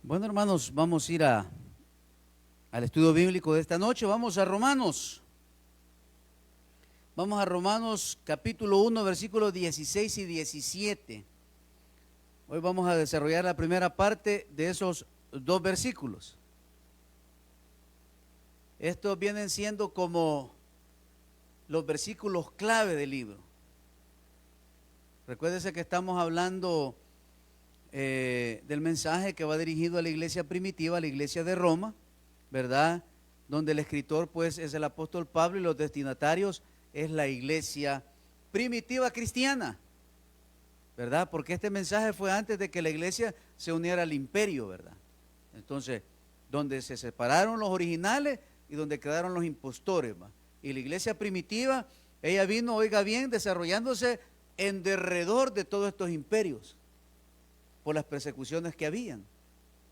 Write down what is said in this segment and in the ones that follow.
Bueno, hermanos, vamos a ir al estudio bíblico de esta noche. Vamos a Romanos. Vamos a Romanos capítulo 1, versículos 16 y 17. Hoy vamos a desarrollar la primera parte de esos dos versículos. Estos vienen siendo como los versículos clave del libro. Recuérdese que estamos hablando del mensaje que va dirigido a la iglesia primitiva, a la iglesia de Roma, ¿verdad? Donde el escritor pues es el apóstol Pablo y los destinatarios es la iglesia primitiva cristiana, ¿verdad? Porque este mensaje fue antes de que la iglesia se uniera al imperio, ¿verdad? Entonces, donde se separaron los originales y donde quedaron los impostores, ¿va? Y la iglesia primitiva, ella vino, oiga bien, desarrollándose en derredor de todos estos imperios por las persecuciones que habían.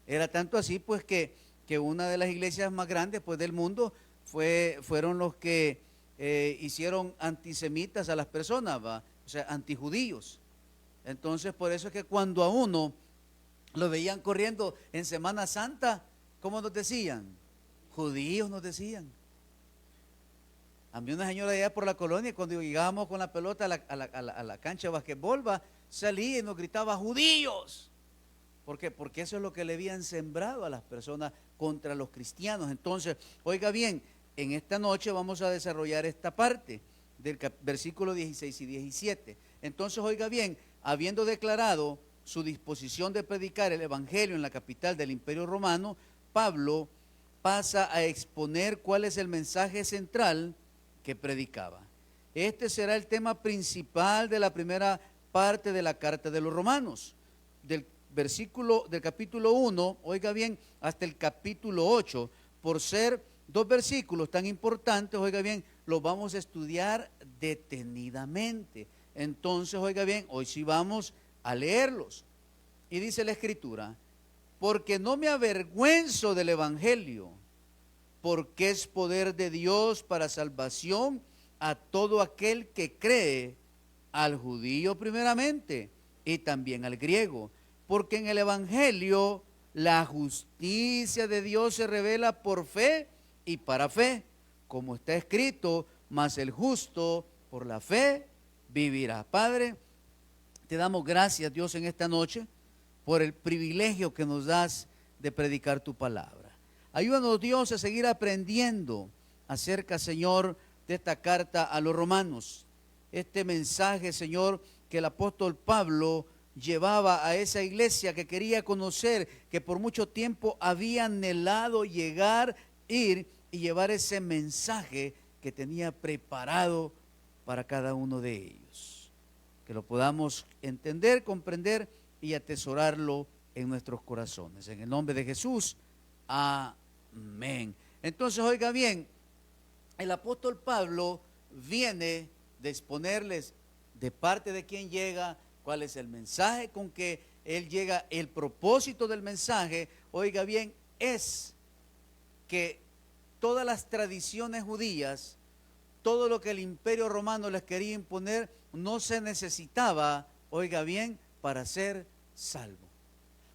Era tanto así pues que una de las iglesias más grandes pues del mundo fueron los que hicieron antisemitas a las personas, ¿va? O sea, antijudíos. Entonces por eso es que cuando a uno lo veían corriendo en Semana Santa, ¿cómo nos decían? Judíos nos decían. A mí una señora allá por la colonia, cuando llegábamos con la pelota a la cancha de basquetbol, ¿va? Salía y nos gritaba judíos. ¿Por qué? Porque eso es lo que le habían sembrado a las personas contra los cristianos. Entonces, oiga bien, en esta noche vamos a desarrollar esta parte del versículo 16 y 17. Entonces, oiga bien, habiendo declarado su disposición de predicar el evangelio en la capital del Imperio Romano, Pablo pasa a exponer cuál es el mensaje central que predicaba. Este será el tema principal de la primera parte de la carta de los Romanos, del capítulo 1, oiga bien, hasta el capítulo 8, por ser dos versículos tan importantes, oiga bien, los vamos a estudiar detenidamente. Entonces, oiga bien, hoy sí vamos a leerlos. Y dice la Escritura, porque no me avergüenzo del evangelio, porque es poder de Dios para salvación a todo aquel que cree, al judío primeramente y también al griego. Porque en el evangelio la justicia de Dios se revela por fe y para fe, como está escrito, mas el justo por la fe vivirá. Padre, te damos gracias, Dios, en esta noche por el privilegio que nos das de predicar tu palabra. Ayúdanos, Dios, a seguir aprendiendo acerca, Señor, de esta carta a los romanos. Este mensaje, Señor, que el apóstol Pablo llevaba a esa iglesia que quería conocer, que por mucho tiempo había anhelado llegar, ir y llevar ese mensaje que tenía preparado para cada uno de ellos. Que lo podamos entender, comprender y atesorarlo en nuestros corazones. En el nombre de Jesús, amén. Entonces, oiga bien, el apóstol Pablo viene de exponerles de parte de quien llega, cuál es el mensaje con que él llega. El propósito del mensaje, oiga bien, es que todas las tradiciones judías, todo lo que el imperio romano les quería imponer, no se necesitaba, oiga bien, para ser salvo.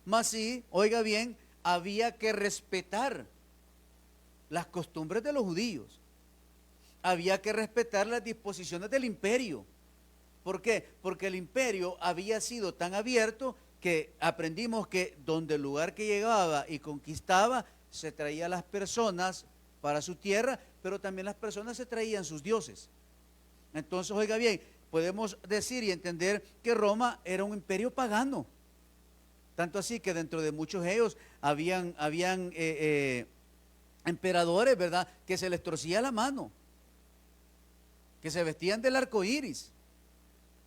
Mas sí, oiga bien, había que respetar las costumbres de los judíos. Había que respetar las disposiciones del imperio. ¿Por qué? Porque el imperio había sido tan abierto que aprendimos que donde el lugar que llegaba y conquistaba, se traía a las personas para su tierra, pero también las personas se traían sus dioses. Entonces, oiga bien, podemos decir y entender que Roma era un imperio pagano. Tanto así que dentro de muchos de ellos habían emperadores, ¿verdad?, que se les torcía la mano, que se vestían del arco iris,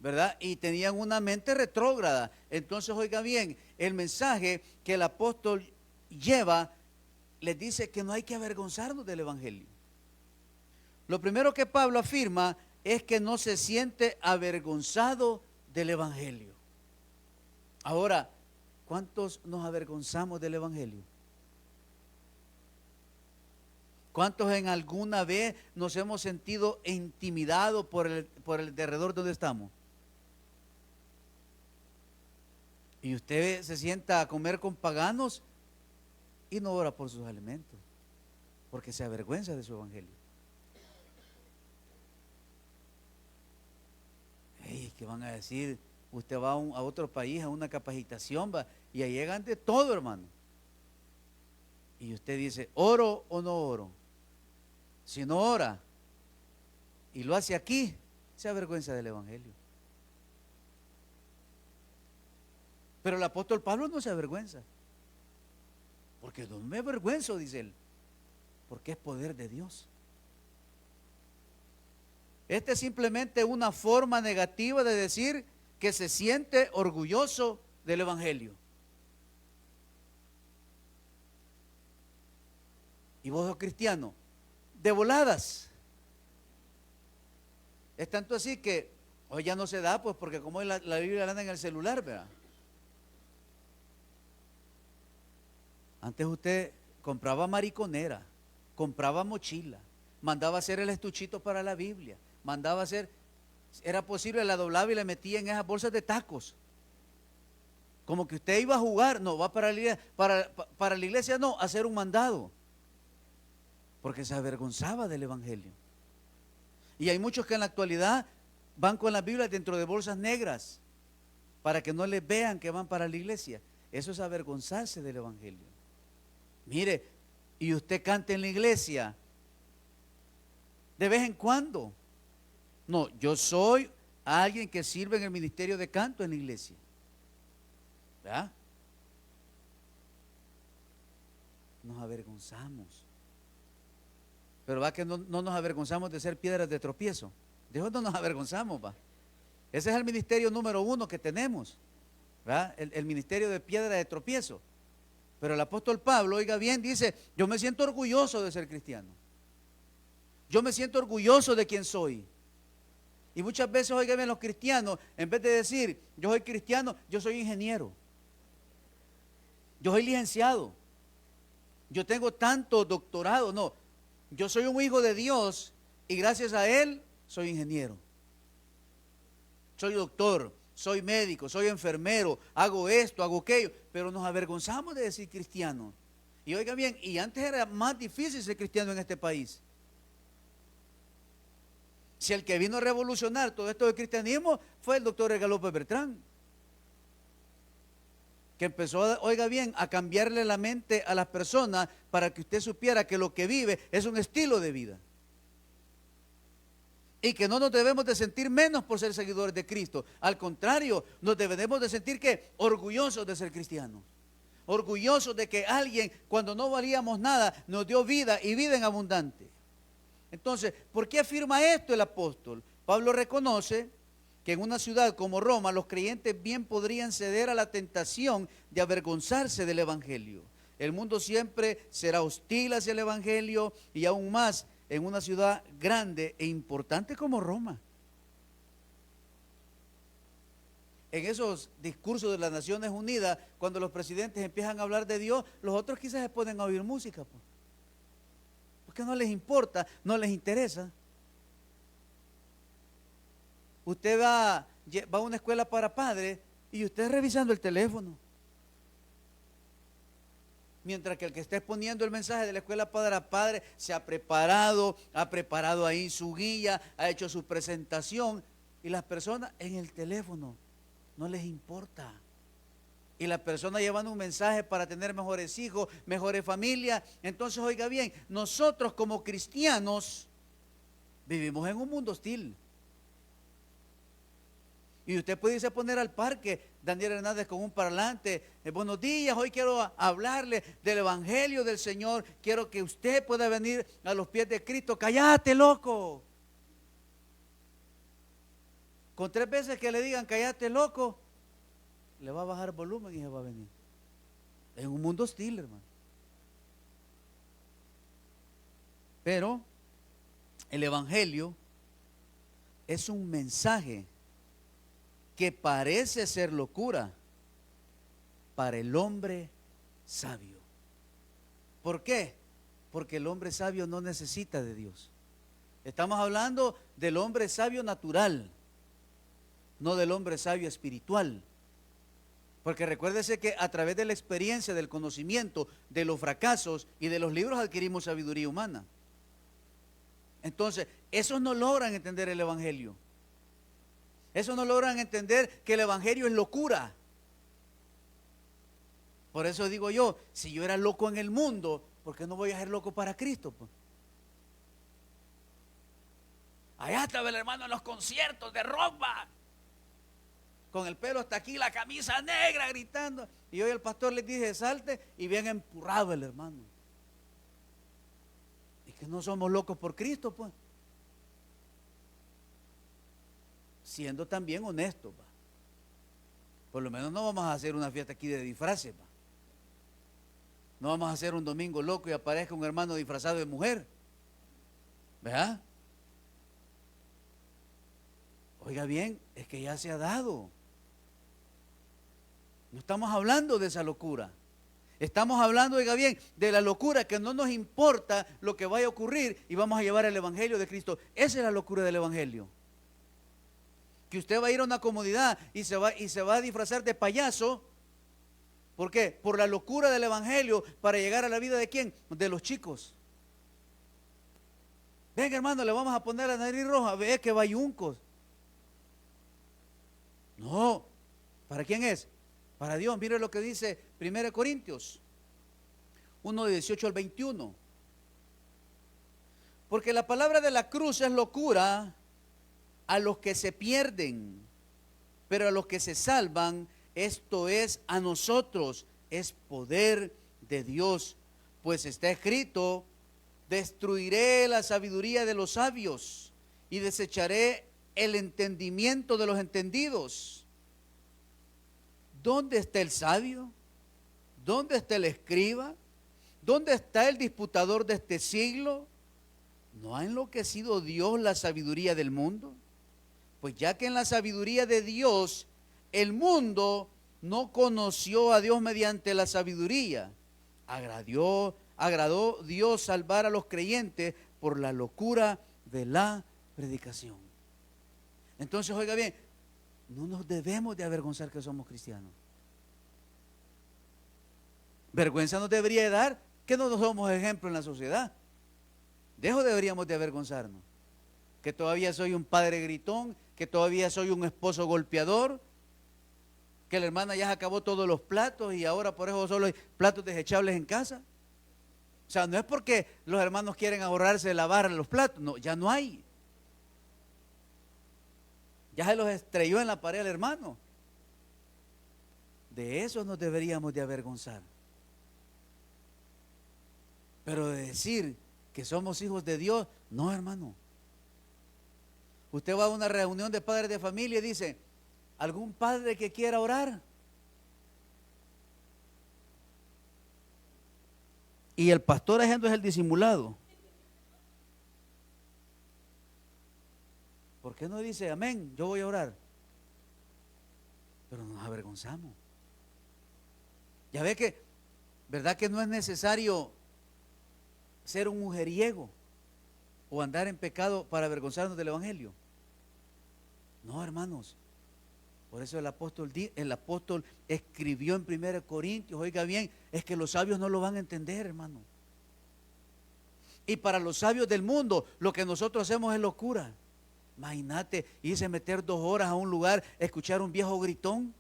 ¿verdad? Y tenían una mente retrógrada. Entonces, oiga bien, el mensaje que el apóstol lleva les dice que no hay que avergonzarnos del evangelio. Lo primero que Pablo afirma es que no se siente avergonzado del evangelio. Ahora, ¿cuántos nos avergonzamos del evangelio? ¿Cuántos en alguna vez nos hemos sentido intimidados por el derredor donde estamos? Y usted se sienta a comer con paganos y no ora por sus alimentos, porque se avergüenza de su evangelio. ¿Qué van a decir? Usted va a otro país, a una capacitación, va, y ahí llegan de todo, hermano. Y usted dice, ¿oro o no oro? Si no ora y lo hace aquí, se avergüenza del evangelio. Pero el apóstol Pablo no se avergüenza, porque no me avergüenzo, dice él, porque es poder de Dios. Esta es simplemente una forma negativa de decir que se siente orgulloso del evangelio. Y vos sos cristiano, de voladas. Es tanto así que hoy ya no se da, pues, porque como la Biblia la anda en el celular, ¿verdad? Antes usted compraba mariconera, compraba mochila, mandaba hacer el estuchito para la Biblia, mandaba hacer, era posible, la doblaba y la metía en esas bolsas de tacos. Como que usted iba a jugar, no, va para la iglesia, para la iglesia no, a hacer un mandado. Porque se avergonzaba del evangelio. Y hay muchos que en la actualidad van con la Biblia dentro de bolsas negras para que no les vean que van para la iglesia. Eso es avergonzarse del evangelio. Mire, y usted canta en la iglesia de vez en cuando. No, yo soy alguien que sirve en el ministerio de canto en la iglesia. ¿Verdad? Nos avergonzamos. Pero va que no nos avergonzamos de ser piedras de tropiezo. De eso no nos avergonzamos, va. Ese es el ministerio número 1 que tenemos, ¿verdad? El ministerio de piedra de tropiezo. Pero el apóstol Pablo, oiga bien, dice, yo me siento orgulloso de ser cristiano. Yo me siento orgulloso de quién soy. Y muchas veces, oiga bien, los cristianos, en vez de decir, yo soy cristiano, yo soy ingeniero. Yo soy licenciado. Yo tengo tanto doctorado, no. Yo soy un hijo de Dios y gracias a Él soy ingeniero. Soy doctor, soy médico, soy enfermero, hago esto, hago aquello, pero nos avergonzamos de decir cristiano. Y oiga bien, y antes era más difícil ser cristiano en este país. Si el que vino a revolucionar todo esto del cristianismo fue el doctor Edgar López Beltrán, que empezó, oiga bien, a cambiarle la mente a las personas para que usted supiera que lo que vive es un estilo de vida. Y que no nos debemos de sentir menos por ser seguidores de Cristo. Al contrario, nos debemos de sentir que orgullosos de ser cristianos. Orgullosos de que alguien, cuando no valíamos nada, nos dio vida y vida en abundante. Entonces, ¿por qué afirma esto el apóstol? Pablo reconoce que en una ciudad como Roma los creyentes bien podrían ceder a la tentación de avergonzarse del evangelio. El mundo siempre será hostil hacia el evangelio y aún más en una ciudad grande e importante como Roma. En esos discursos de las Naciones Unidas, cuando los presidentes empiezan a hablar de Dios, los otros quizás se ponen a oír música, pues. Porque no les importa, no les interesa. Usted va a una escuela para padres y usted revisando el teléfono. Mientras que el que está exponiendo el mensaje de la escuela para padres se ha preparado ahí su guía, ha hecho su presentación y las personas en el teléfono no les importa. Y la persona llevando un mensaje para tener mejores hijos, mejores familias. Entonces, oiga bien, nosotros como cristianos vivimos en un mundo hostil. Y usted puede irse a poner al parque, Daniel Hernández, con un parlante. Buenos días, hoy quiero hablarle del evangelio del Señor. Quiero que usted pueda venir a los pies de Cristo. Cállate, loco. Con 3 veces que le digan cállate, loco, le va a bajar volumen y se va a venir. Es un mundo hostil, hermano. Pero el evangelio es un mensaje que parece ser locura para el hombre sabio. ¿Por qué? Porque el hombre sabio no necesita de Dios. Estamos hablando del hombre sabio natural, no del hombre sabio espiritual. Porque recuérdese que a través de la experiencia, del conocimiento, de los fracasos y de los libros adquirimos sabiduría humana. Entonces, esos no logran entender el Evangelio. Esos no logran entender que el Evangelio es locura. Por eso digo yo, si yo era loco en el mundo, ¿por qué no voy a ser loco para Cristo, pues? Allá estaba el hermano en los conciertos de ropa, con el pelo hasta aquí, la camisa negra, gritando. Y hoy el pastor les dije, salte, y bien empurrado el hermano. Y que no somos locos por Cristo, pues. Siendo también honestos, ¿va? Por lo menos no vamos a hacer una fiesta aquí de disfraces, ¿va? No vamos a hacer un domingo loco y aparezca un hermano disfrazado de mujer, ¿verdad? Oiga bien, es que ya se ha dado. No estamos hablando de esa locura. Estamos hablando, oiga bien, de la locura que no nos importa lo que vaya a ocurrir y vamos a llevar el Evangelio de Cristo. Esa es la locura del Evangelio. Que usted va a ir a una comunidad y se va a disfrazar de payaso. ¿Por qué? Por la locura del Evangelio para llegar a la vida de ¿quién? De los chicos. Venga, hermano, le vamos a poner la nariz roja. Ve que bayuncos. No, ¿para quién es? Para Dios. Mire lo que dice 1 Corintios 1, de 18 al 21. Porque la palabra de la cruz es locura a los que se pierden, pero a los que se salvan, esto es a nosotros, es poder de Dios. Pues está escrito, destruiré la sabiduría de los sabios y desecharé el entendimiento de los entendidos. ¿Dónde está el sabio? ¿Dónde está el escriba? ¿Dónde está el disputador de este siglo? ¿No ha enloquecido Dios la sabiduría del mundo? Pues ya que en la sabiduría de Dios el mundo no conoció a Dios mediante la sabiduría, agradó Dios salvar a los creyentes por la locura de la predicación. Entonces, oiga bien, no nos debemos de avergonzar que somos cristianos. Vergüenza nos debería dar que no somos ejemplo en la sociedad. De eso deberíamos de avergonzarnos. Que todavía soy un padre gritón, que todavía soy un esposo golpeador, que la hermana ya acabó todos los platos y ahora por eso solo hay platos desechables en casa. O sea, no es porque los hermanos quieren ahorrarse de lavar los platos, no, ya no hay. Ya se los estrelló en la pared el hermano. De eso nos deberíamos de avergonzar. Pero de decir que somos hijos de Dios, no, hermano. Usted va a una reunión de padres de familia y dice, ¿algún padre que quiera orar? Y el pastor haciendo es el disimulado. ¿Por qué no dice, amén, yo voy a orar? Pero nos avergonzamos. Ya ve que, ¿verdad que no es necesario ser un mujeriego o andar en pecado para avergonzarnos del Evangelio? No, hermanos. Por eso el apóstol escribió en 1 Corintios, oiga bien, es que los sabios no lo van a entender, hermano. Y para los sabios del mundo, lo que nosotros hacemos es locura. Imagínate, irse a meter 2 horas a un lugar, escuchar un viejo gritón.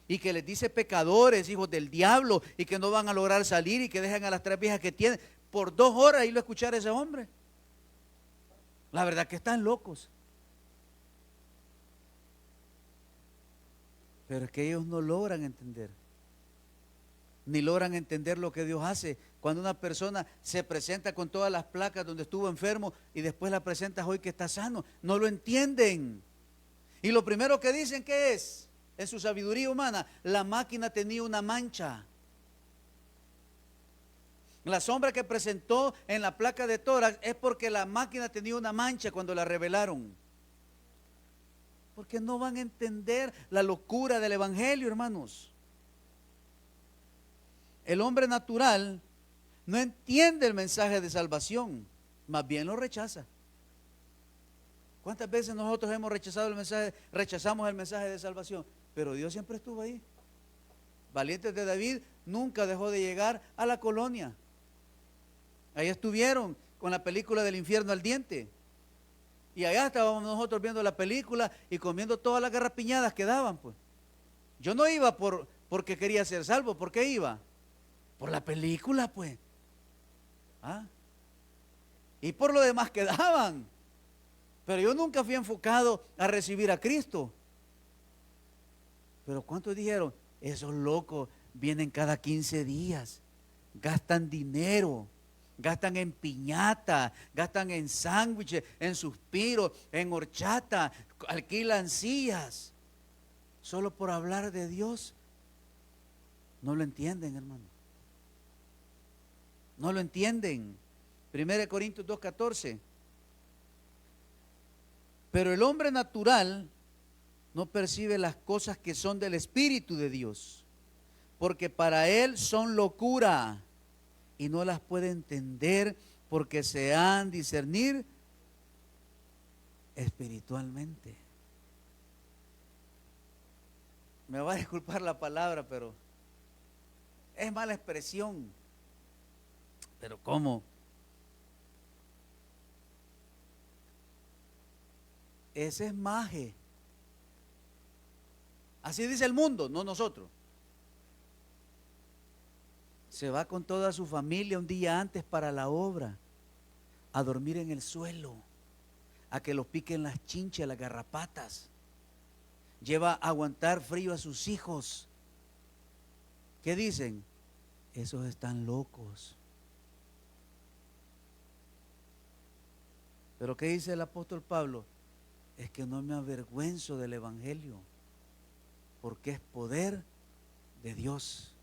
Y que les dice pecadores, hijos del diablo, y que no van a lograr salir y que dejan a las 3 viejas que tienen por 2 horas irlo a escuchar a ese hombre. La verdad que están locos. Pero es que ellos no logran entender. Ni logran entender lo que Dios hace. Cuando una persona se presenta con todas las placas donde estuvo enfermo y después la presentas hoy que está sano, no lo entienden. Y lo primero que dicen, ¿qué es? En su sabiduría humana, la máquina tenía una mancha. La sombra que presentó en la placa de tórax es porque la máquina tenía una mancha cuando la revelaron. Porque no van a entender la locura del Evangelio, hermanos. El hombre natural no entiende el mensaje de salvación, más bien lo rechaza. ¿Cuántas veces nosotros hemos rechazado el mensaje, rechazamos el mensaje de salvación? Pero Dios siempre estuvo ahí. Valientes de David nunca dejó de llegar a la colonia. Ahí estuvieron con la película del infierno al diente. Y allá estábamos nosotros viendo la película y comiendo todas las garrapiñadas que daban, pues. Yo no iba porque quería ser salvo. ¿Por qué iba? Por la película, pues. ¿Ah? Y por lo demás que daban. Pero yo nunca fui enfocado a recibir a Cristo. Pero ¿cuántos dijeron? Esos locos vienen cada 15 días, gastan dinero, gastan en piñata, gastan en sándwiches, en suspiros, en horchata, alquilan sillas, solo por hablar de Dios. No lo entienden, hermano. No lo entienden. 1 Corintios 2:14. Pero el hombre natural no percibe las cosas que son del Espíritu de Dios, porque para él son locura y no las puede entender porque se han de discernir espiritualmente. Me va a disculpar la palabra, pero es mala expresión. Pero ¿cómo? Ese es maje. Así dice el mundo, no nosotros. Se va con toda su familia un día antes para la obra, a dormir en el suelo, a que los piquen las chinchas, las garrapatas. Lleva a aguantar frío a sus hijos. ¿Qué dicen? Esos están locos. Pero ¿qué dice el apóstol Pablo? Es que no me avergüenzo del evangelio, porque es poder de Dios.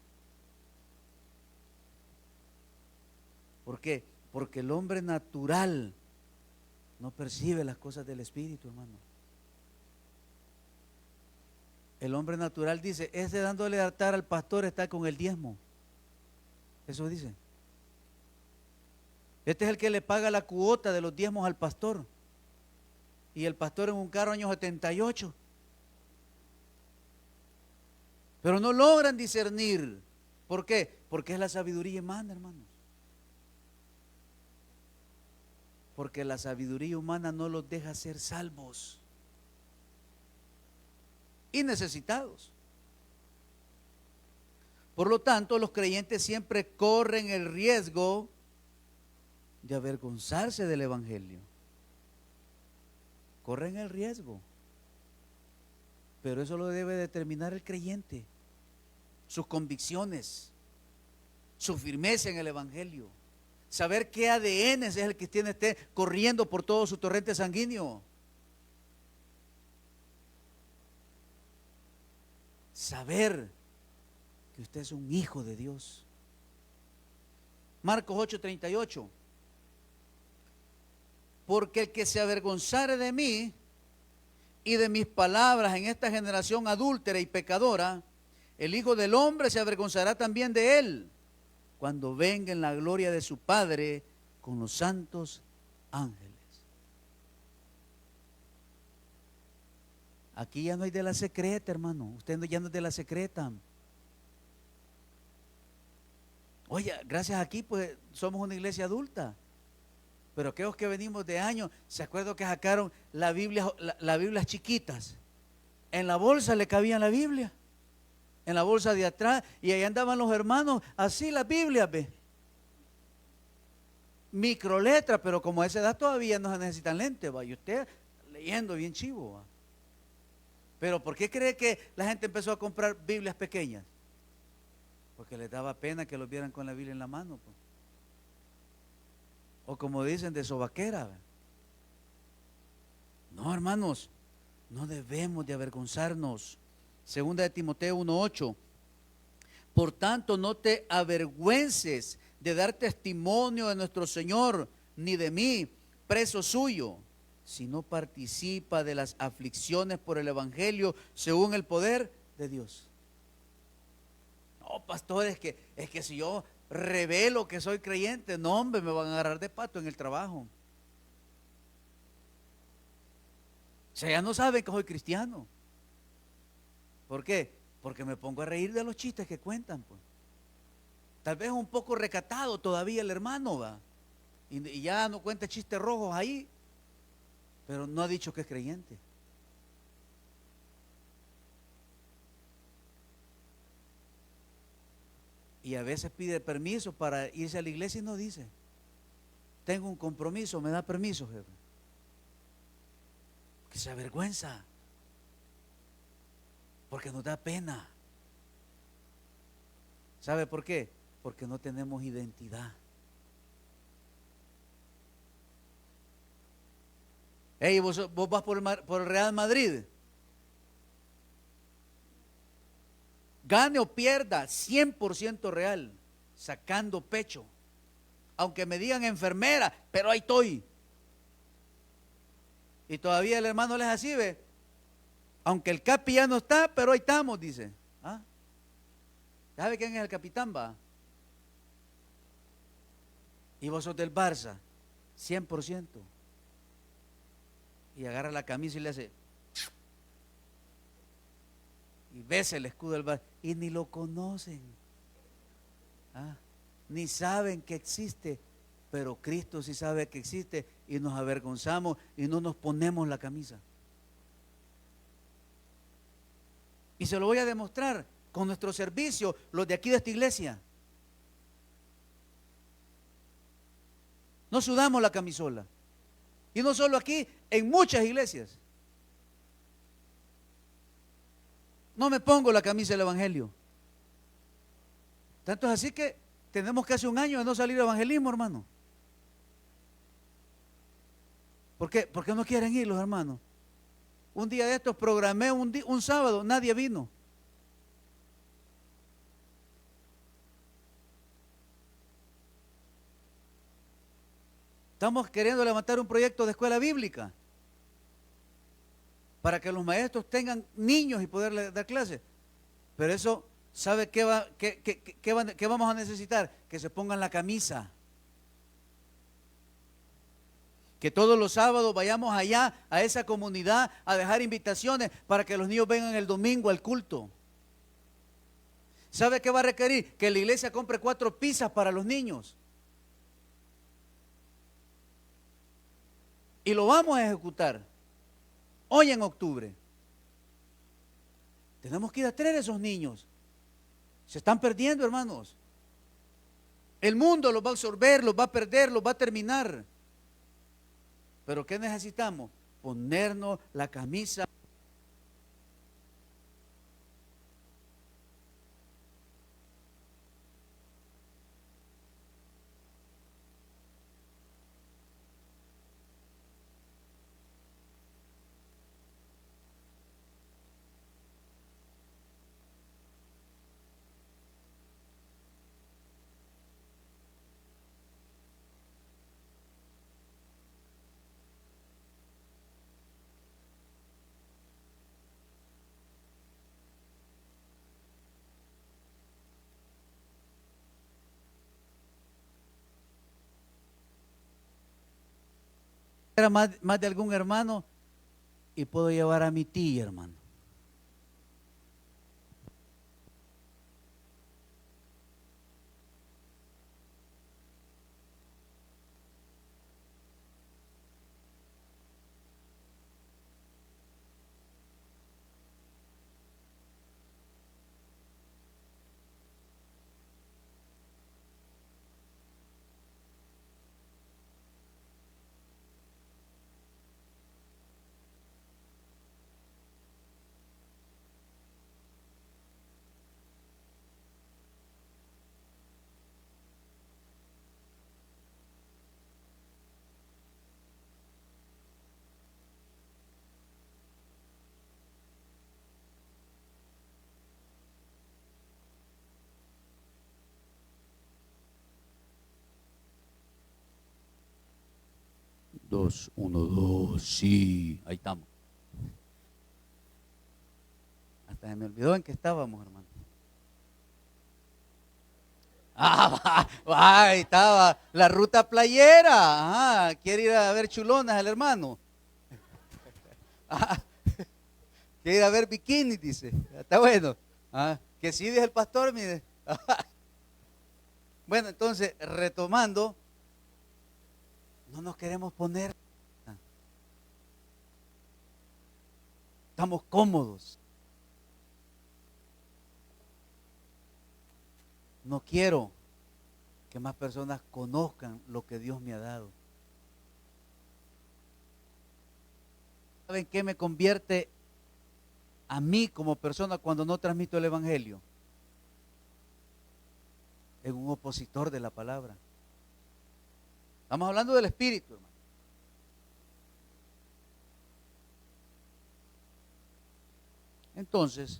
¿Por qué? Porque el hombre natural no percibe las cosas del Espíritu, hermano. El hombre natural dice, ese dándole altar al pastor está con el diezmo. Eso dice. Este es el que le paga la cuota de los diezmos al pastor. Y el pastor en un carro año 78. Pero no logran discernir. ¿Por qué? Porque es la sabiduría humana, hermanos. Porque la sabiduría humana no los deja ser salvos y necesitados. Por lo tanto, los creyentes siempre corren el riesgo de avergonzarse del evangelio. Corren el riesgo. Pero eso lo debe determinar el creyente. Sus convicciones, su firmeza en el evangelio. Saber qué ADN es el que esté corriendo por todo su torrente sanguíneo. Saber que usted es un hijo de Dios. Marcos 8:38. Porque el que se avergonzare de mí y de mis palabras en esta generación adúltera y pecadora, el Hijo del Hombre se avergonzará también de él cuando venga en la gloria de su Padre con los santos ángeles. Aquí ya no hay de la secreta, hermano. Usted ya no es de la secreta. Oye, gracias aquí pues somos una iglesia adulta. Pero aquellos que venimos de años, ¿se acuerdan que sacaron las Biblias chiquitas? En la bolsa le cabía la Biblia. En la bolsa de atrás, y ahí andaban los hermanos, así las Biblias, ve. Microletra, pero como a esa edad todavía no se necesitan lentes, va. Y usted leyendo bien chivo, va. Pero ¿por qué cree que la gente empezó a comprar Biblias pequeñas? Porque les daba pena que los vieran con la Biblia en la mano, pues. O como dicen, de sobaquera. No, hermanos, no debemos de avergonzarnos. Segunda de Timoteo 1:8. Por tanto, no te avergüences de dar testimonio de nuestro Señor, ni de mí, preso suyo, sino participa de las aflicciones por el Evangelio según el poder de Dios. No, pastor, es que si yo revelo que soy creyente, no, hombre, me van a agarrar de pato en el trabajo. O sea, ya no saben que soy cristiano. ¿Por qué? Porque me pongo a reír de los chistes que cuentan, pues. Tal vez un poco recatado todavía el hermano, va. Y ya no cuenta chistes rojos ahí, pero no ha dicho que es creyente. Y a veces pide permiso para irse a la iglesia y no dice: tengo un compromiso, ¿me da permiso, jefe? Que se avergüenza, porque nos da pena. ¿Sabe por qué? Porque no tenemos identidad. Hey, vos vas por el Real Madrid. Gane o pierda, 100% real, sacando pecho. Aunque me digan enfermera, pero ahí estoy. Y todavía el hermano les así, ve. Aunque el capi ya no está, pero ahí estamos, dice. ¿Ah? ¿Sabe quién es el capitán, va? Y vos sos del Barça, 100%. Y agarra la camisa y le hace, y besa el escudo del Barça, y ni lo conocen. ¿Ah? Ni saben que existe, pero Cristo sí sabe que existe, y nos avergonzamos y no nos ponemos la camisa. Y se lo voy a demostrar con nuestro servicio, los de aquí de esta iglesia. No sudamos la camisola. Y no solo aquí, en muchas iglesias. No me pongo la camisa del evangelio. Tanto es así que tenemos casi un año de no salir a evangelismo, hermano. ¿Por qué? ¿Por qué no quieren ir los hermanos? Un día de estos programé un sábado, nadie vino. Estamos queriendo levantar un proyecto de escuela bíblica para que los maestros tengan niños y poderles dar clases. Pero eso, ¿sabe qué vamos a necesitar? Que se pongan la camisa. Que todos los sábados vayamos allá a esa comunidad a dejar invitaciones para que los niños vengan el domingo al culto. ¿Sabe qué va a requerir? Que la iglesia compre 4 pizzas para los niños. Y lo vamos a ejecutar hoy en octubre. Tenemos que ir a traer a esos niños. Se están perdiendo, hermanos. El mundo los va a absorber, los va a perder, los va a terminar. Pero ¿qué necesitamos? Ponernos la camisa. Era más de algún hermano y puedo llevar a mi tía, hermano. Dos, uno, dos, sí, ahí estamos. Hasta se me olvidó en qué estábamos, hermano. Ahí estaba la ruta playera. Quiere ir a ver chulonas el hermano. Quiere ir a ver bikini, dice. Está bueno. Que sí, dice el pastor, mire. Bueno, entonces, retomando, no nos queremos poner. Estamos cómodos. No quiero que más personas conozcan lo que Dios me ha dado. ¿Saben qué me convierte a mí como persona cuando no transmito el evangelio? En un opositor de la palabra. Estamos hablando del espíritu, hermano. Entonces,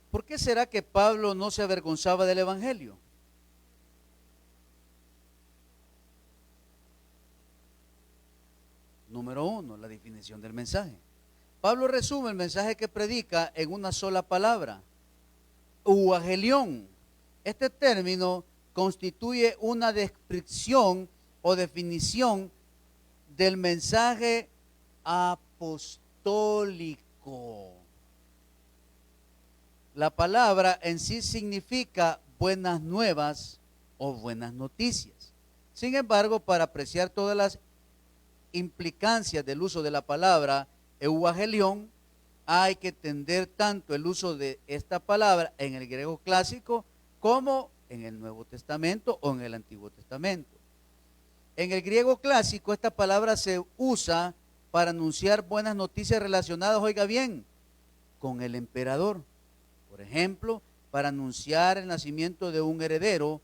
¿por qué será que Pablo no se avergonzaba del evangelio? Número 1, la definición del mensaje. Pablo resume el mensaje que predica en una sola palabra: euangelión. Este término constituye una descripción o definición del mensaje apostólico. La palabra en sí significa buenas nuevas o buenas noticias. Sin embargo, para apreciar todas las implicancias del uso de la palabra euangelión, hay que entender tanto el uso de esta palabra en el griego clásico como en el Nuevo Testamento o en el Antiguo Testamento. En el griego clásico esta palabra se usa para anunciar buenas noticias relacionadas, oiga bien, con el emperador. Por ejemplo, para anunciar el nacimiento de un heredero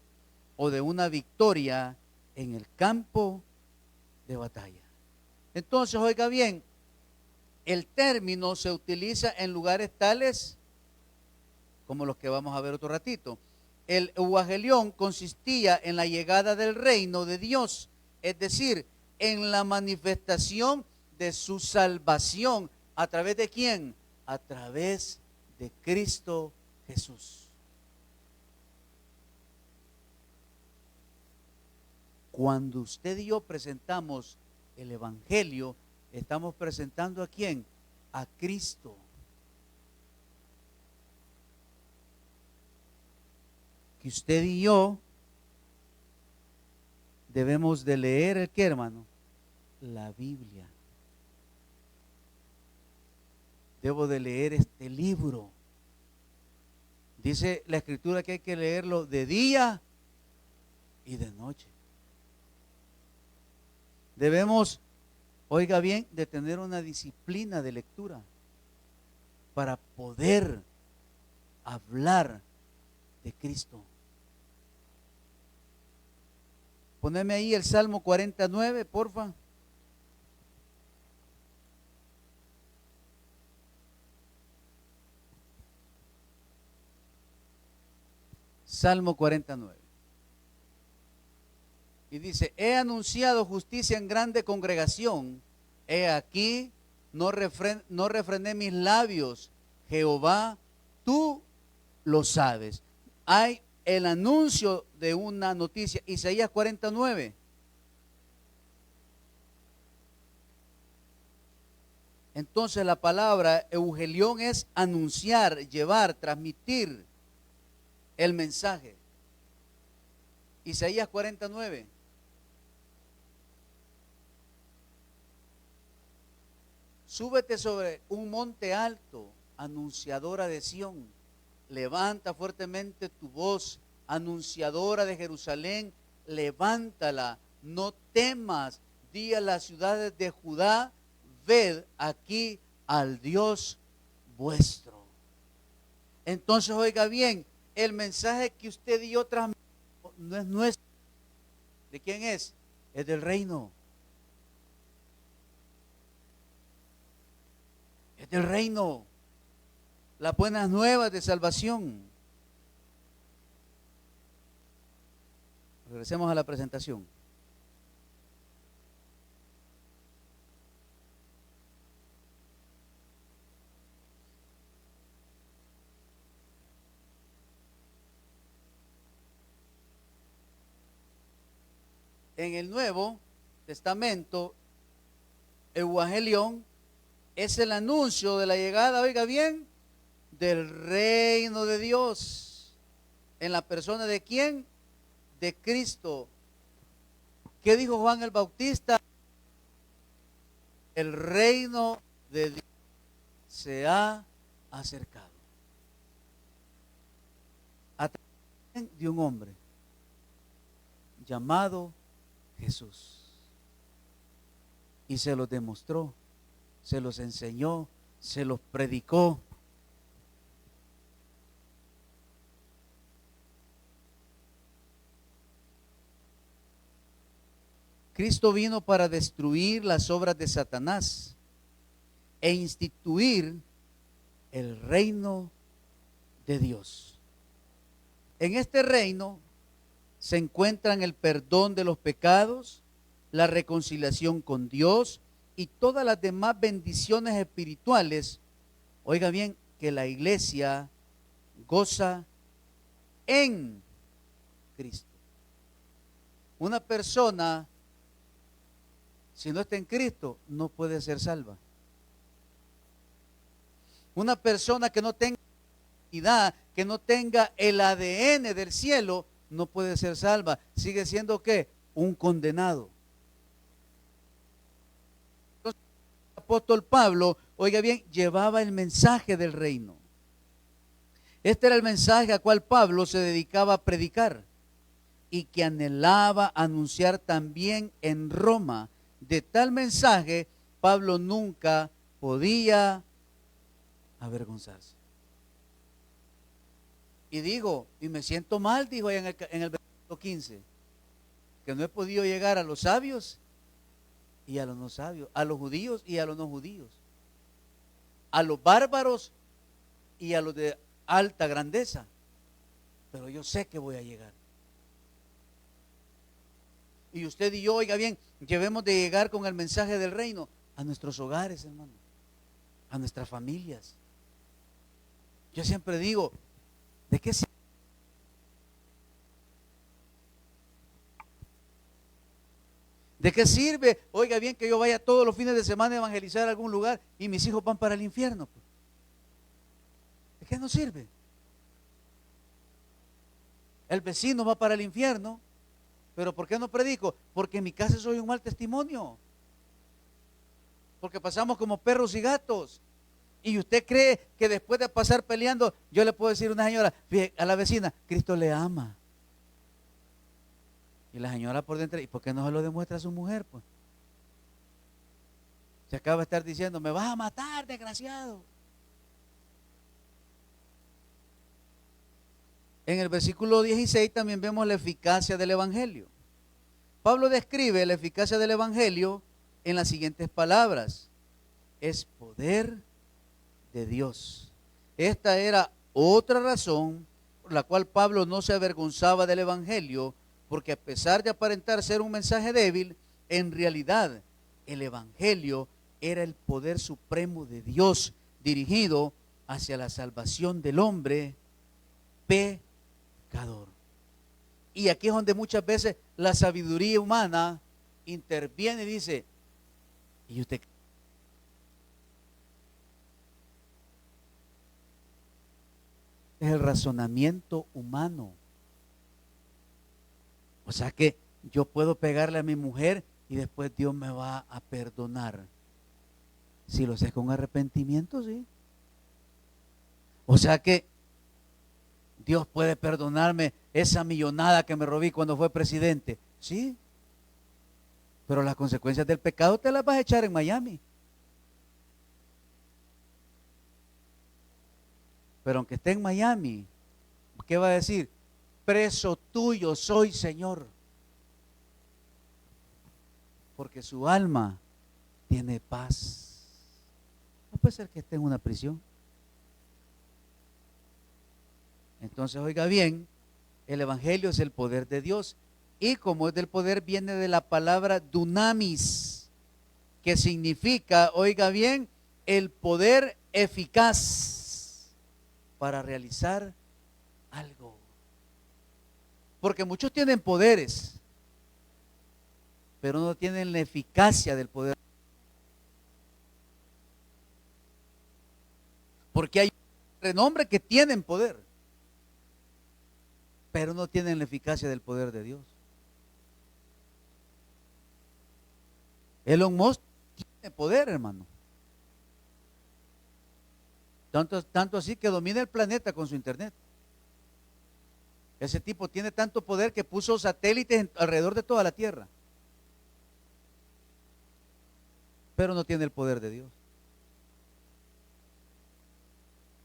o de una victoria en el campo de batalla. Entonces, oiga bien, el término se utiliza en lugares tales como los que vamos a ver otro ratito. El euangelión consistía en la llegada del reino de Dios, es decir, en la manifestación de su salvación. ¿A través de quién? A través de Cristo Jesús. Cuando usted y yo presentamos el evangelio, estamos presentando ¿a quién? A Cristo. Que usted y yo debemos de leer, ¿qué, hermano? La Biblia. Debo de leer este libro. Dice la Escritura que hay que leerlo de día y de noche. Debemos, oiga bien, de tener una disciplina de lectura para poder hablar de Cristo. Poneme ahí el Salmo 49, porfa. Salmo 49. Y dice: he anunciado justicia en grande congregación, he aquí, no refrené mis labios, Jehová, tú lo sabes. Hay el anuncio de una noticia, Isaías 49. Entonces la palabra euangelión es anunciar, llevar, transmitir el mensaje. Isaías 49. Súbete sobre un monte alto, anunciadora de Sión. Levanta fuertemente tu voz, anunciadora de Jerusalén. Levántala, no temas. Di a las ciudades de Judá: ved aquí al Dios vuestro. Entonces, oiga bien, el mensaje que usted y yo transmitimos no es nuestro. ¿De quién es? Es del reino. Es del reino. Las buenas nuevas de salvación. Regresemos a la presentación. En el Nuevo Testamento, euangelión es el anuncio de la llegada, oiga bien, del reino de Dios. ¿En la persona de quién? De Cristo. ¿Qué dijo Juan el Bautista? El reino de Dios se ha acercado. A través de un hombre llamado Jesús. Y se los demostró, se los enseñó, se los predicó. Cristo vino para destruir las obras de Satanás e instituir el reino de Dios. En este reino se encuentran el perdón de los pecados, la reconciliación con Dios y todas las demás bendiciones espirituales, oiga bien, que la iglesia goza en Cristo. Una persona, si no está en Cristo, no puede ser salva. Una persona que no tenga identidad, que no tenga el ADN del cielo, no puede ser salva. Sigue siendo ¿qué? Un condenado. Entonces, el apóstol Pablo, oiga bien, llevaba el mensaje del reino. Este era el mensaje al cual Pablo se dedicaba a predicar y que anhelaba anunciar también en Roma. De tal mensaje, Pablo nunca podía avergonzarse. Y digo, y me siento mal, digo en el versículo 15, que no he podido llegar a los sabios y a los no sabios, a los judíos y a los no judíos, a los bárbaros y a los de alta grandeza, pero yo sé que voy a llegar. Y usted y yo, oiga bien, debemos de llegar con el mensaje del reino a nuestros hogares, hermano, a nuestras familias. Yo siempre digo, ¿de qué sirve? ¿De qué sirve? Oiga bien, que yo vaya todos los fines de semana a evangelizar a algún lugar y mis hijos van para el infierno. ¿De qué nos sirve? El vecino va para el infierno, pero ¿por qué no predico? Porque en mi casa soy un mal testimonio. Porque pasamos como perros y gatos. Y usted cree que después de pasar peleando, yo le puedo decir a una señora, fíjate, a la vecina, Cristo le ama. Y la señora por dentro, ¿y por qué no se lo demuestra a su mujer? Pues se acaba de estar diciendo, me vas a matar, desgraciado. En el versículo 16 también vemos la eficacia del evangelio. Pablo describe la eficacia del evangelio en las siguientes palabras: es poder de Dios. Esta era otra razón por la cual Pablo no se avergonzaba del evangelio, porque a pesar de aparentar ser un mensaje débil, en realidad el evangelio era el poder supremo de Dios dirigido hacia la salvación del hombre pecador. Y aquí es donde muchas veces la sabiduría humana interviene y dice, ¿y usted qué? Es el razonamiento humano. O sea que yo puedo pegarle a mi mujer y después Dios me va a perdonar. Si lo sé con arrepentimiento, sí. O sea que Dios puede perdonarme esa millonada que me robé cuando fue presidente. Sí. Pero las consecuencias del pecado te las vas a echar en Miami. Pero aunque esté en Miami, ¿qué va a decir? Preso tuyo soy, Señor. Porque su alma tiene paz. No puede ser que esté en una prisión. Entonces, oiga bien, el evangelio es el poder de Dios. Y como es del poder, viene de la palabra dunamis, que significa, oiga bien, el poder eficaz para realizar algo. Porque muchos tienen poderes, pero no tienen la eficacia del poder. Porque hay renombre que tienen poder, pero no tienen la eficacia del poder de Dios. Elon Musk tiene poder, hermano. Tanto así que domina el planeta con su internet. Ese tipo tiene tanto poder que puso satélites alrededor de toda la Tierra. Pero no tiene el poder de Dios.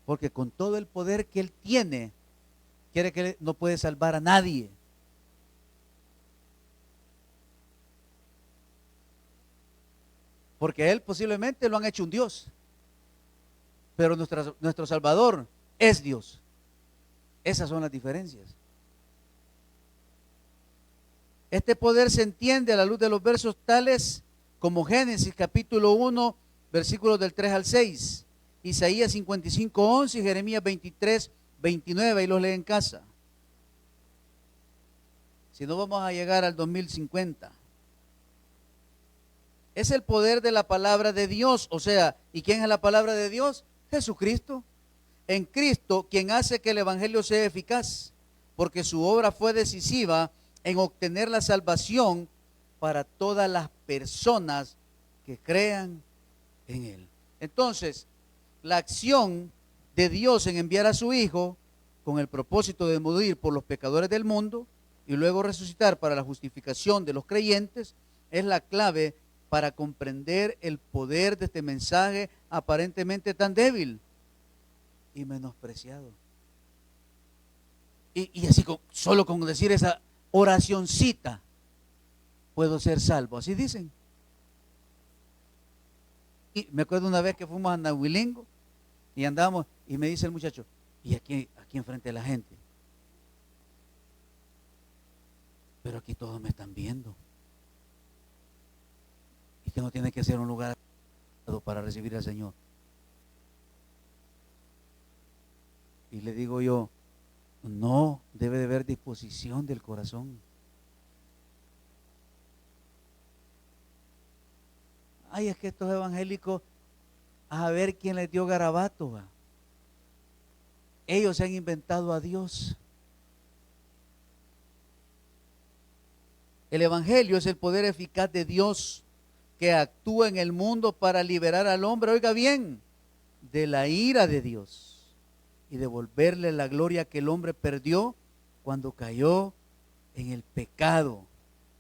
Porque con todo el poder que él tiene, quiere que no puede salvar a nadie. Porque a él posiblemente lo han hecho un Dios. Pero nuestro Salvador es Dios. Esas son las diferencias. Este poder se entiende a la luz de los versos tales como Génesis capítulo 1, versículos del 3 al 6, Isaías 55, 11 y Jeremías 23, 29, y los lee en casa. Si no, vamos a llegar al 2050. Es el poder de la palabra de Dios, o sea, ¿y quién es la palabra de Dios? Jesucristo. En Cristo, quien hace que el evangelio sea eficaz, porque su obra fue decisiva en obtener la salvación para todas las personas que crean en él. Entonces, la acción de Dios en enviar a su Hijo con el propósito de morir por los pecadores del mundo y luego resucitar para la justificación de los creyentes es la clave para comprender el poder de este mensaje aparentemente tan débil y menospreciado. Y así solo con decir esa oracioncita puedo ser salvo, así dicen. Y me acuerdo una vez que fuimos a Nahuilingo y andábamos y me dice el muchacho, y aquí enfrente de la gente, pero aquí todos me están viendo, y que no tiene que ser un lugar para recibir al Señor. Y le digo yo, no, debe de haber disposición del corazón. Ay, es que estos evangélicos, a ver quién les dio garabato. Ellos se han inventado a Dios. El evangelio es el poder eficaz de Dios que actúa en el mundo para liberar al hombre, oiga bien, de la ira de Dios y devolverle la gloria que el hombre perdió cuando cayó en el pecado.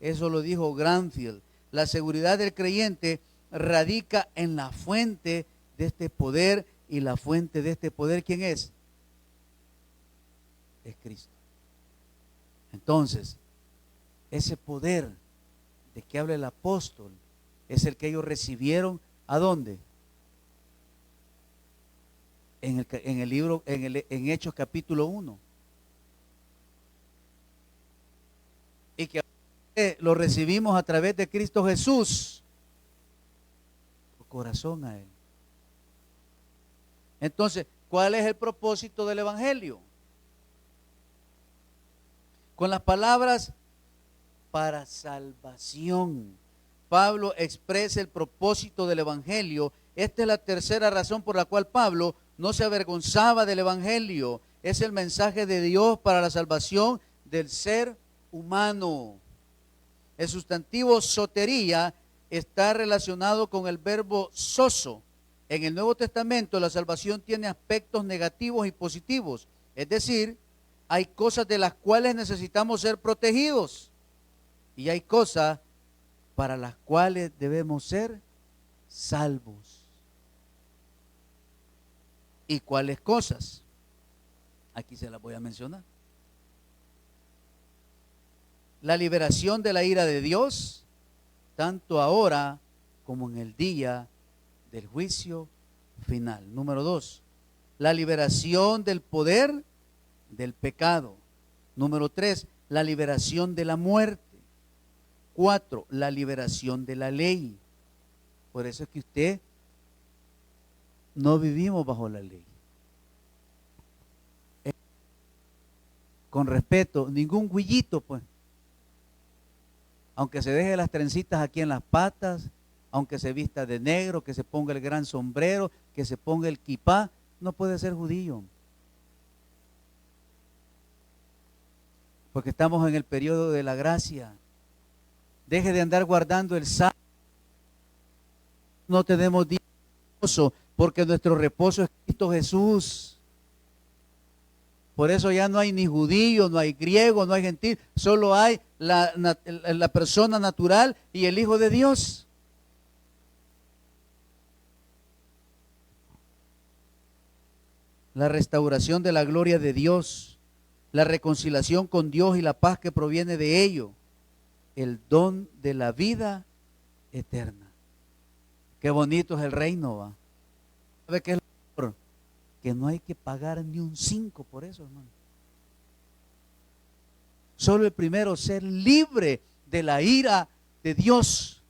Eso lo dijo Granfield. La seguridad del creyente radica en la fuente de este poder, y la fuente de este poder, ¿quién es? Es Cristo. Entonces, ese poder de que habla el apóstol es el que ellos recibieron. ¿A dónde? En el libro, en Hechos capítulo 1. Y que lo recibimos a través de Cristo Jesús. Corazón a él. Entonces, ¿cuál es el propósito del evangelio? Con las palabras para salvación, Pablo expresa el propósito del evangelio. Esta es la tercera razón por la cual Pablo no se avergonzaba del evangelio. Es el mensaje de Dios para la salvación del ser humano. El sustantivo sotería está relacionado con el verbo sozo. En el Nuevo Testamento la salvación tiene aspectos negativos y positivos. Es decir, hay cosas de las cuales necesitamos ser protegidos y hay cosas para las cuales debemos ser salvos. ¿Y cuáles cosas? Aquí se las voy a mencionar. La liberación de la ira de Dios, tanto ahora como en el día del juicio final. Número 2, la liberación del poder del pecado. Número 3, la liberación de la muerte. 4, la liberación de la ley. Por eso es que usted no vivimos bajo la ley. Con respeto, ningún güillito, pues. Aunque se deje las trencitas aquí en las patas, aunque se vista de negro, que se ponga el gran sombrero, que se ponga el kipá, no puede ser judío. Porque estamos en el periodo de la gracia. Deje de andar guardando el sábado. No tenemos día de reposo, porque nuestro reposo es Cristo Jesús. Por eso ya no hay ni judío, no hay griego, no hay gentil, solo hay la persona natural y el Hijo de Dios. La restauración de la gloria de Dios, la reconciliación con Dios y la paz que proviene de ello, el don de la vida eterna. Qué bonito es el reino, ¿va? ¿Sabe qué es lo mejor? Que no hay que pagar ni un 5 por eso, hermano. Solo el primero, ser libre de la ira de Dios.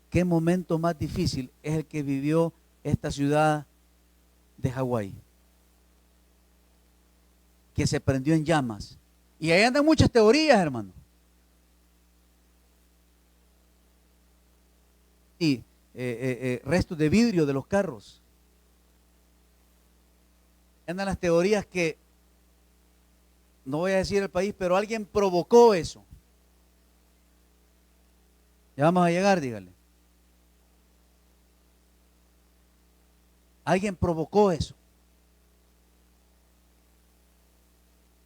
¿Qué momento más difícil es el que vivió esta ciudad de Hawái? Que se prendió en llamas. Y ahí andan muchas teorías, hermano. Y restos de vidrio de los carros. Andan las teorías que, no voy a decir el país, pero alguien provocó eso. Ya vamos a llegar, dígale. Alguien provocó eso.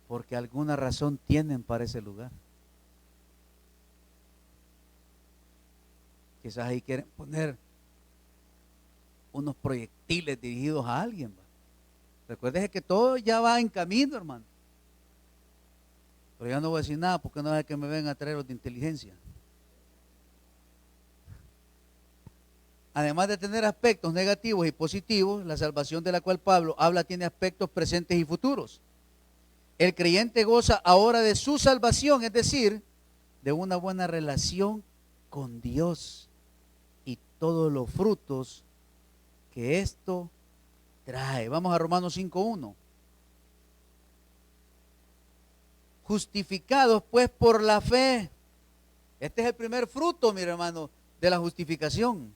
Porque alguna razón tienen para ese lugar. Quizás ahí quieren poner unos proyectiles dirigidos a alguien. ¿Va? Recuerde que todo ya va en camino, hermano. Pero ya no voy a decir nada porque no es que me vengan a traer los de inteligencia. Además de tener aspectos negativos y positivos, la salvación de la cual Pablo habla tiene aspectos presentes y futuros. El creyente goza ahora de su salvación, es decir, de una buena relación con Dios y todos los frutos que esto trae. Vamos a Romanos 5:1. Justificados pues por la fe. Este es el primer fruto, mi hermano, de la justificación.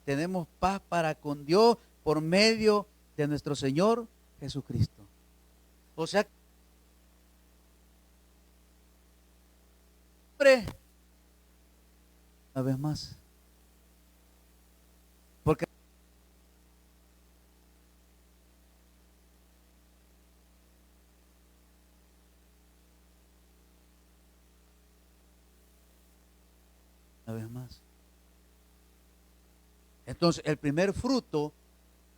Tenemos paz para con Dios por medio de nuestro Señor Jesucristo. O sea, una vez más. Porque una vez más. Entonces, el primer fruto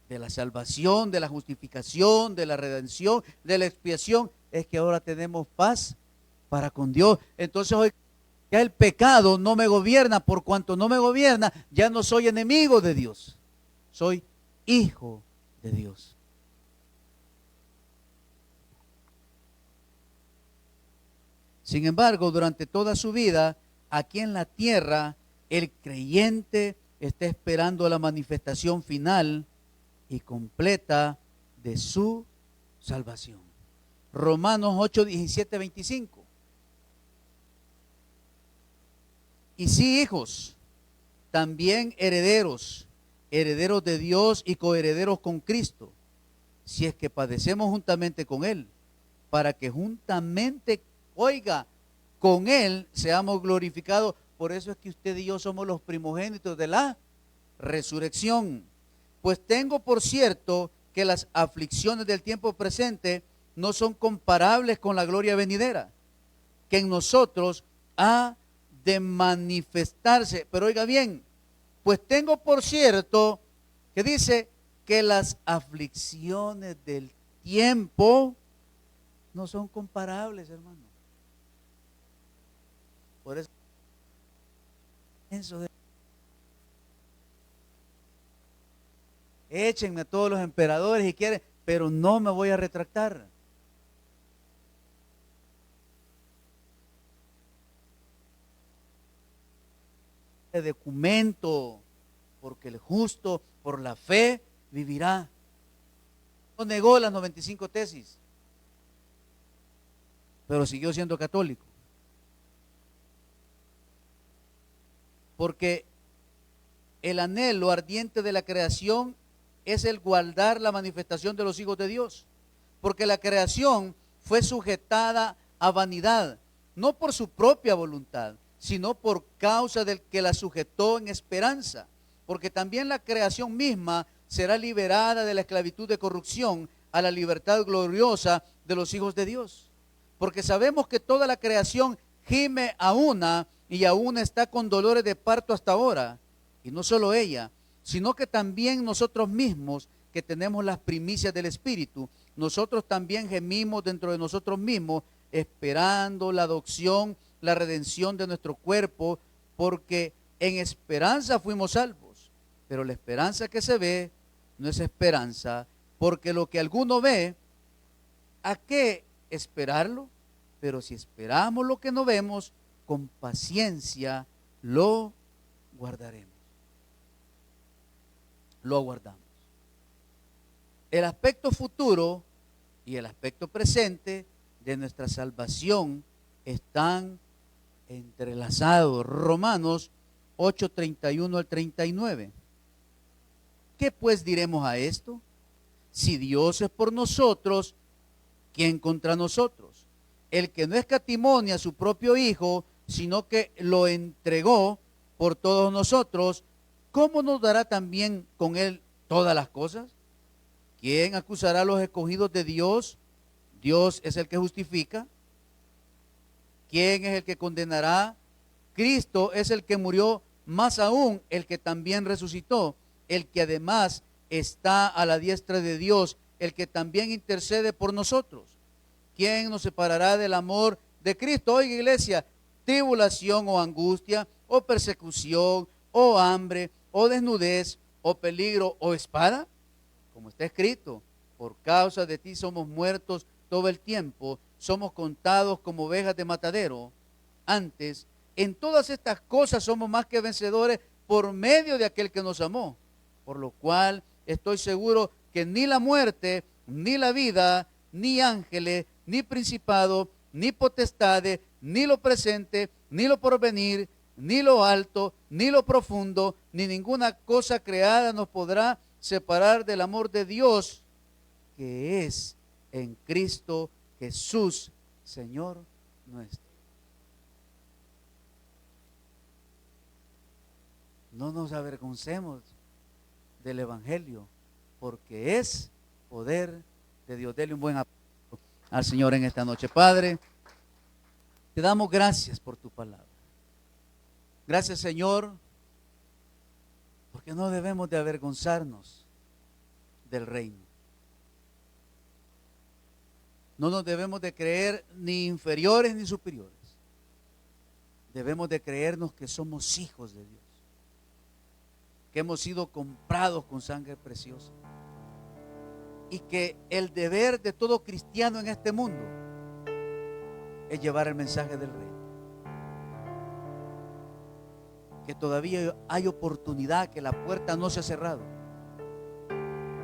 de la salvación, de la justificación, de la redención, de la expiación, es que ahora tenemos paz para con Dios. Entonces, hoy ya el pecado no me gobierna, por cuanto no me gobierna, ya no soy enemigo de Dios, soy hijo de Dios. Sin embargo, durante toda su vida, aquí en la tierra, el creyente está esperando la manifestación final y completa de su salvación. Romanos 8, 17, 25. Y sí, hijos, también herederos, herederos de Dios y coherederos con Cristo, si es que padecemos juntamente con Él, para que juntamente, oiga, con Él seamos glorificados. Por eso es que usted y yo somos los primogénitos de la resurrección. Pues tengo por cierto que las aflicciones del tiempo presente no son comparables con la gloria venidera, que en nosotros ha de manifestarse. Pero oiga bien, pues tengo por cierto que dice que las aflicciones del tiempo no son comparables, hermano. Por eso échenme a todos los emperadores si quieren, pero no me voy a retractar. El documento, porque el justo por la fe vivirá. No negó las 95 tesis, pero siguió siendo católico. Porque el anhelo ardiente de la creación es el guardar la manifestación de los hijos de Dios. Porque la creación fue sujetada a vanidad, no por su propia voluntad, sino por causa del que la sujetó en esperanza. Porque también la creación misma será liberada de la esclavitud de corrupción a la libertad gloriosa de los hijos de Dios. Porque sabemos que toda la creación gime a una y aún está con dolores de parto hasta ahora. Y no solo ella, sino que también nosotros mismos, que tenemos las primicias del Espíritu, nosotros también gemimos dentro de nosotros mismos, esperando la adopción, la redención de nuestro cuerpo, porque en esperanza fuimos salvos. Pero la esperanza que se ve no es esperanza, porque lo que alguno ve, ¿a qué esperarlo? Pero si esperamos lo que no vemos, con paciencia lo guardaremos. Lo aguardamos. El aspecto futuro y el aspecto presente de nuestra salvación están entrelazados. Romanos 8:31 al 39. ¿Qué pues diremos a esto? Si Dios es por nosotros, ¿quién contra nosotros? El que no escatimó a su propio Hijo, sino que lo entregó por todos nosotros, ¿cómo nos dará también con él todas las cosas? ¿Quién acusará a los escogidos de Dios? Dios es el que justifica. ¿Quién es el que condenará? Cristo es el que murió, más aún el que también resucitó, el que además está a la diestra de Dios, el que también intercede por nosotros. ¿Quién nos separará del amor de Cristo? Oiga, iglesia, tribulación o angustia, o persecución, o hambre, o desnudez, o peligro, o espada. Como está escrito, por causa de ti somos muertos todo el tiempo, somos contados como ovejas de matadero. Antes, en todas estas cosas somos más que vencedores por medio de aquel que nos amó. Por lo cual estoy seguro que ni la muerte, ni la vida, ni ángeles, ni principado, ni potestades, ni lo presente, ni lo porvenir, ni lo alto, ni lo profundo, ni ninguna cosa creada nos podrá separar del amor de Dios que es en Cristo Jesús, Señor nuestro. No nos avergoncemos del Evangelio, porque es poder de Dios. Dele un buen aplauso al Señor en esta noche. Padre, te damos gracias por tu palabra. Gracias, Señor, porque no debemos de avergonzarnos del reino. No nos debemos de creer ni inferiores ni superiores. Debemos de creernos que somos hijos de Dios, que hemos sido comprados con sangre preciosa, y que el deber de todo cristiano en este mundo es llevar el mensaje del reino. Que todavía hay oportunidad, que la puerta no se ha cerrado,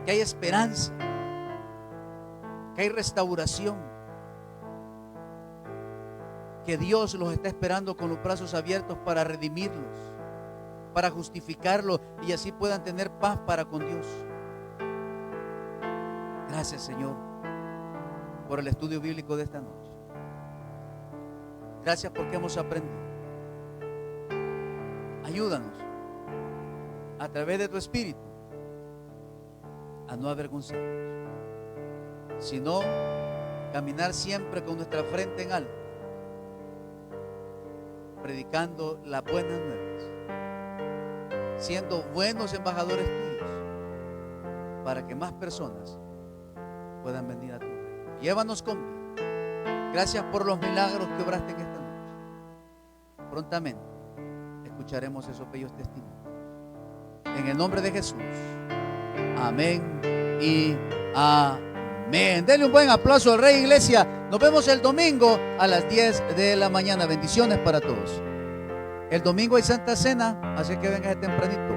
que hay esperanza, que hay restauración, que Dios los está esperando con los brazos abiertos para redimirlos, para justificarlos y así puedan tener paz para con Dios. Gracias, Señor, por el estudio bíblico de esta noche. Gracias porque hemos aprendido. Ayúdanos a través de tu Espíritu a no avergonzarnos, sino caminar siempre con nuestra frente en alto, predicando las buenas nuevas, siendo buenos embajadores tuyos, para que más personas puedan venir a tu reino. Llévanos con bien. Gracias por los milagros que obraste en esta noche. Prontamente escucharemos esos bellos testimonios. En el nombre de Jesús. Amén y amén. Denle un buen aplauso al Rey, iglesia. Nos vemos el domingo a las 10 de la mañana. Bendiciones para todos. El domingo hay Santa Cena, así que venga tempranito.